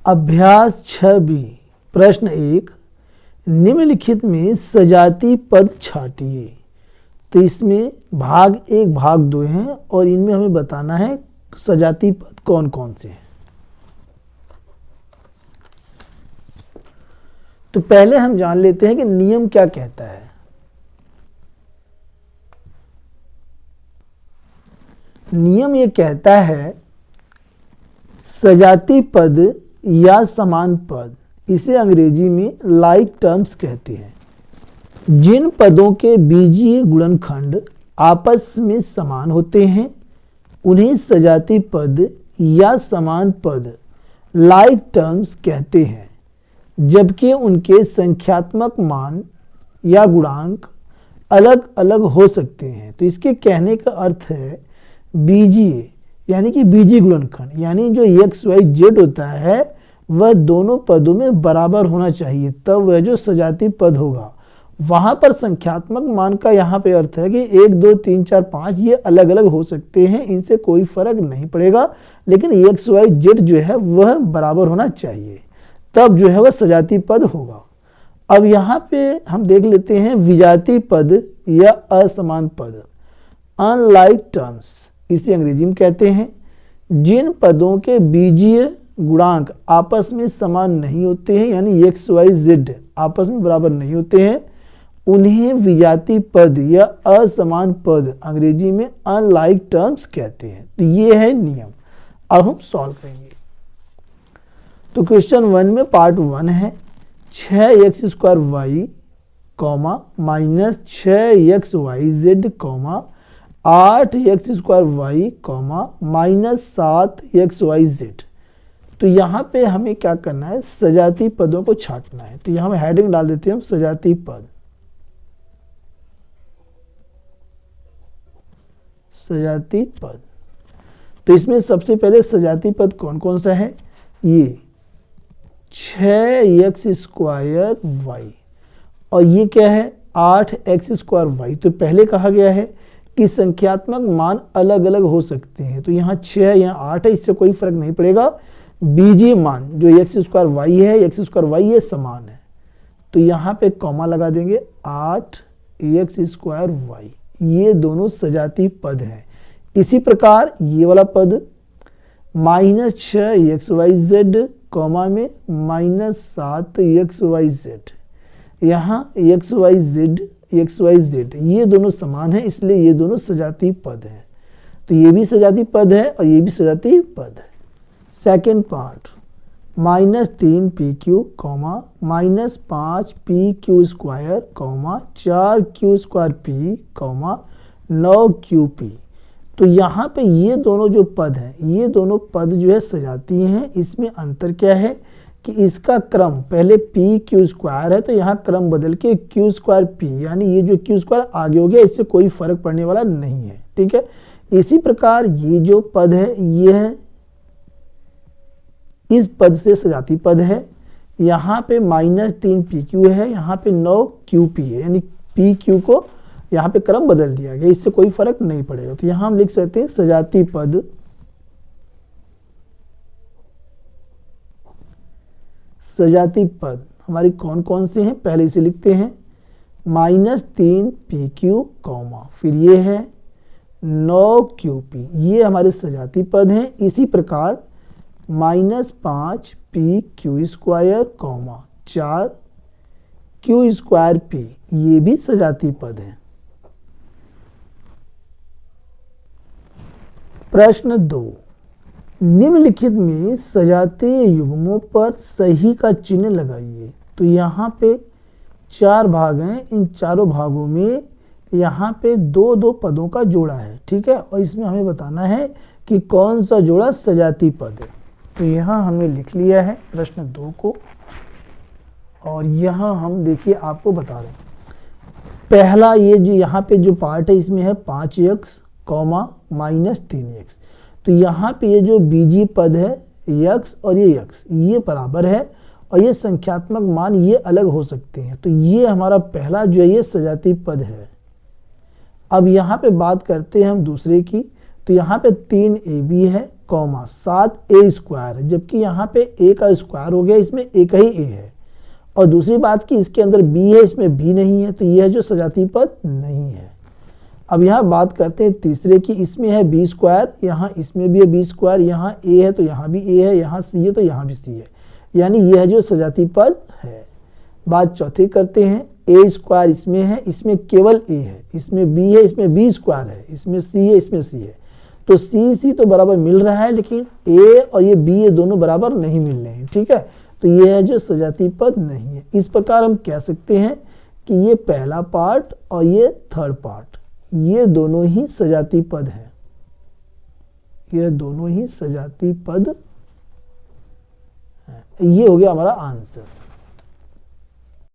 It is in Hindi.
अभ्यास 6B प्रश्न 1, निम्नलिखित में सजाती पद छाटिए। तो इसमें भाग 1 भाग 2 हैं और इनमें हमें बताना है सजाती पद कौन कौन से हैं। तो पहले हम जान लेते हैं कि नियम क्या कहता है। नियम ये कहता है सजाती पद या समान पद, इसे अंग्रेजी में लाइक टर्म्स कहते हैं। जिन पदों के बीजीय गुणनखंड आपस में समान होते हैं उन्हें सजाती पद या समान पद लाइक टर्म्स कहते हैं, जबकि उनके संख्यात्मक मान या गुणांक अलग अलग हो सकते हैं। तो इसके कहने का अर्थ है बीजीय यानी कि बीजीय गुणनखंड, यानी जो एक्स वाई जेड होता है वह दोनों पदों में बराबर होना चाहिए, तब वह जो सजाती पद होगा। वहां पर संख्यात्मक मान का यहाँ पे अर्थ है कि 1 2 3 4 5 ये अलग अलग हो सकते हैं, इनसे कोई फर्क नहीं पड़ेगा, लेकिन एक्स वाई जेड जो है वह बराबर होना चाहिए, तब जो है वह सजाती पद होगा। अब यहाँ पे हम देख लेते हैं विजाती पद या असमान पद, अनलाइक टर्म्स, इसे अंग्रेजी में कहते हैं। जिन पदों के बीजीय गुणांक आपस में समान नहीं होते हैं, यानी एक्स वाई जेड आपस में बराबर नहीं होते हैं, उन्हें विजाती पद या असमान पद अंग्रेजी में अनलाइक टर्म्स कहते हैं। तो ये है नियम। अब हम सॉल्व करेंगे। तो क्वेश्चन 1 में पार्ट 1 है 6x² y minus 6xyz 8x² y minus 7xyz। तो यहाँ पे हमें क्या करना है, सजाती पदों को छांटना है। तो यहाँ हम हेडिंग डाल देते हैं हम सजाती पद, सजाती पद। तो इसमें सबसे पहले सजाती पद कौन कौन सा है, ये 6x² y और ये क्या है 8x² y। तो पहले कहा गया है कि संख्यात्मक मान अलग अलग हो सकते हैं, तो यहाँ 6 यहाँ 8 है, इससे कोई फर्क नहीं पड़ेगा। बीजीय मान जो x² y है x² y ये समान है, तो यहाँ पे कॉमा लगा देंगे 8x² y, ये दोनों सजाती पद हैं। इसी प्रकार ये वाला पद माइनस 6xyz कॉमा में माइनस 7xyz, यहाँ xyz ये दोनों समान है, इसलिए ये दोनों सजाती पद हैं। तो ये भी सजाती पद है और ये भी सजाती पद है। Second part minus 3pq minus 5pq² 4q² p 9qp। तो यहाँ पे ये दोनों जो पद हैं, ये दोनों पद जो है सजाती हैं। इसमें अंतर क्या है कि इसका क्रम पहले pq² है, तो यहाँ क्रम बदल के q² p, यानी ये जो q² आगे हो गया, इससे कोई फर्क पड़ने वाला नहीं है, ठीक है। इसी प्रकार ये जो पद है ये है, इस पद से सजाती पद है। यहाँ पे माइनस 3pq है, यहाँ पे 9qp है, यानी pq को यहाँ पे क्रम बदल दिया गया, इससे कोई फर्क नहीं पड़ेगा। तो यहाँ हम लिख सकते हैं सजाती पद, सजाती पद हमारी कौन कौन से हैं, पहले इसे लिखते हैं माइनस 3pq फिर ये है 9qp, ये हमारे सजाती पद हैं। इसी प्रकार माइनस 5pq² 4q² p, ये भी सजाती पद हैं। प्रश्न 2, निम्नलिखित में सजाते युग्मों पर सही का चिन्ह लगाइए। तो यहाँ पे 4 भाग हैं, इन चारों भागों में यहाँ पे 2-2 पदों का जोड़ा है, ठीक है, और इसमें हमें बताना है कि कौन सा जोड़ा सजाती पद है। तो यहाँ हमने लिख लिया है प्रश्न 2 को, और यहाँ हम देखिए आपको बता रहे हैं। पहला ये जो यहाँ पे जो पार्ट है इसमें है 5x माइनस 3x। तो यहाँ पे ये जो बीजीय पद है x और ये x ये बराबर है, और ये संख्यात्मक मान ये अलग हो सकते हैं। तो ये हमारा पहला जो है ये सजाती पद है। अब यहाँ पे बात करते हैं हम दूसरे की। तो तो यहाँ पे 3ab है कॉमा 7a स्क्वायर है, जबकि यहाँ पे a का स्क्वायर हो गया, इसमें एक ही a है। और दूसरी बात कि इसके अंदर b है, इसमें b नहीं है, तो यह जो सजातीय पद नहीं है। अब यहाँ बात करते हैं तीसरे की, इसमें है b स्क्वायर, यहाँ इसमें भी है b स्क्वायर, यहाँ a है तो यहाँ भी a है, यहाँ c है तो यहाँ भी c है, यानी यह जो सजातीय पद है। बात चौथी करते हैं, a स्क्वायर इसमें है, इसमें केवल a है, इसमें b है, इसमें b स्क्वायर है, इसमें c है, इसमें c है, तो c तो बराबर मिल रहा है, लेकिन a और ये b ये दोनों बराबर नहीं मिल रहे हैं, ठीक है। तो ये है जो सजातीय पद नहीं है। इस प्रकार हम कह सकते हैं कि ये पहला पार्ट और ये थर्ड पार्ट, ये दोनों ही सजातीय पद हैं, ये दोनों ही सजातीय पद हैं। ये हो गया हमारा आंसर।